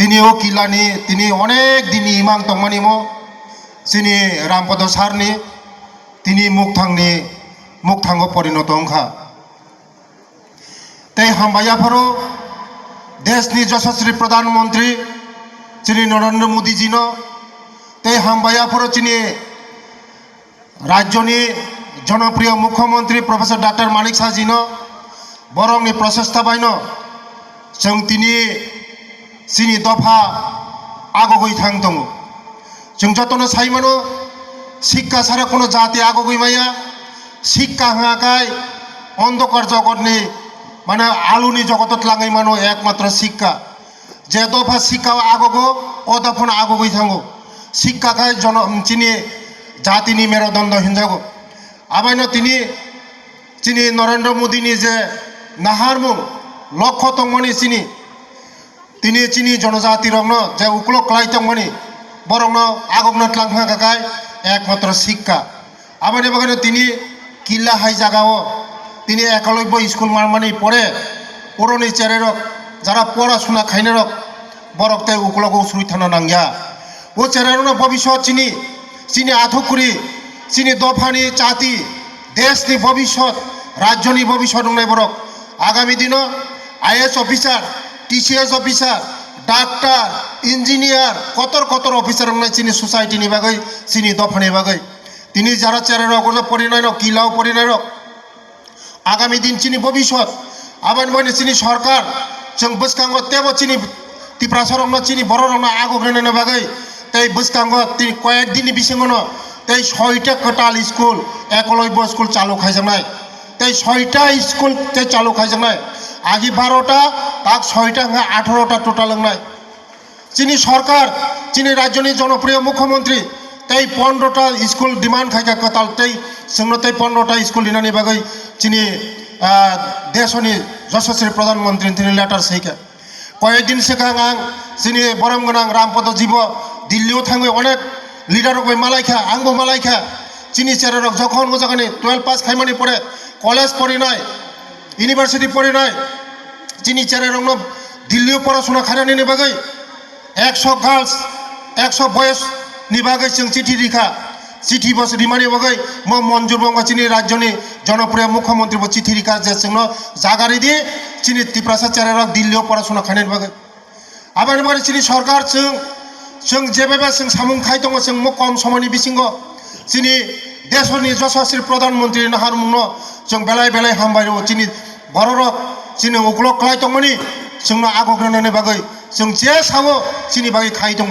তিনিও কিলানি তিনি অনেক দিন ইমাং তংমানিমো সিনি রামপদ সারনি তিনি মুখ থাঙ্গ পরিণত অংখা তাই হামবাयाफोरो देशनि यशस्वी प्रधानमंत्री श्री नरेंद्र मोदी जी तै हामबायाफोरो चिनी राज्यनि जनप्रिय मुख्यमंत्री professor doctor Manik Shah ji बरंनि प्रचेष्टा Bayern जों तिनि सिनि दफा आगोगै थां दङ जों जतनो साइमानो शिक्षा सारा कोनो जाति आगोगै माया शिक्षा हाकाय अंधकार जगतनि माने आलुनि जगत लाङै मानो एकमात्र शिक्षा जे दफा शिक्षा आगोगो ओ दफा आगोगै थांगो शिक्षाखाय चिनि जातिनि मेरुदण्ड हिंजागो आबायनो चिनि नरेंद्र मोदी जे नाहारमुं लक्ष्य तंमनि चिनि जनजाति रंनो जे उक्ल क्लाइतंमनि बरंनो आगोगनो tlangहागाखाय एकमात्र शिक्षा आबायनो बागानो किल्ला हाई जागाओ তিনি একলব্য স্কুল মারমানি পড়ে পুরনি চেরেরক যারা পড়াশোনা খাইনেরক বরকতে উকলগ উসুই থানা নাঙ্গিয়া ও চেরেরনো ভবিষ্যৎ চিনি আথকুরি চিনি দফানি জাতি দেশনি ভবিষ্যৎ রাজ্যনি ভবিষ্যৎ নাই বরক আগামী দিন IAS officer TCS officer doctor engineer কতর অফিসার নাই চিনি সোসাইটিনি বাগৈ চিনি দফানি বাগৈ তিনি যারা চেরেরক পরিণয়রক কিলাও পরিণয়রক आगामी दिन चिनी भविष्य आबाद मैंने चिनी सरकार जों बसकांगो तेबो चिनी तिप्रासरंनो चिनी बररंनो आगोग्रेनो बागै तै बसकांगो तिनि कयेक दिननि बिसिङावनो तै 6टा कटाल स्कुल एकलव्य स्कुल चालू खायजानाय तै 6टा स्कुल तै चालू खायजानाय आगि 12टा ताक 6टा 18टा टोटाल लोंनाय चिनी सरकार चिनी राज्यनि जनप्रिय मुख्यमंत्री तै 15टा स्कुल डिमांड खायगा कताल तै जोंनो तै 15टा स्कुल दिनानि बागै चिनी देशनि यशस्वी प्रधानमंत्री তিনি लेटार सैके कयेकदिन सिगां आं जोंनि बरम गोनां रामपद जीव दिल्लीयाव थाङो अनेक लिडारक मालायखा आंबो मालायखा चिनी चेरारक जखन मोजाङै 12 पास खायमानि पड़े कलेज पढ़िनाय इउनिभार्सिटी पढ़िनाय चिनी चेरारकनो दिल्लीयाव पढ़ाशोना खायनायनि बागै 100 गार्ल्स 100 बयस नि बागै जों चिठी लिखा चिठी बस रिमानि बागै मंजूर बंगा चिनी राज्यनि जनप्रिय मुख्यमंत्री चिठी लिखा जे जोंनो जागारि दि चिनी तिप्रासा चेरारक दिल्लीयाव पढ़ाशोना खायनायनि बागै आबानि बागै चिनी सरकार जों जेबेबा जों सामुं खाय दङ जों कम समयनि बिसिङाव चिनी देशनि यशस्वी प्रधानमंत्री नाहारमुंनो जों बेलाय हामबायो चिनी बररक चिनी उग्ल क्लाय दंमोनि जोंनो आगोग्रोनायनि बागै जों जे सावो चिनी बागै खाय दङ।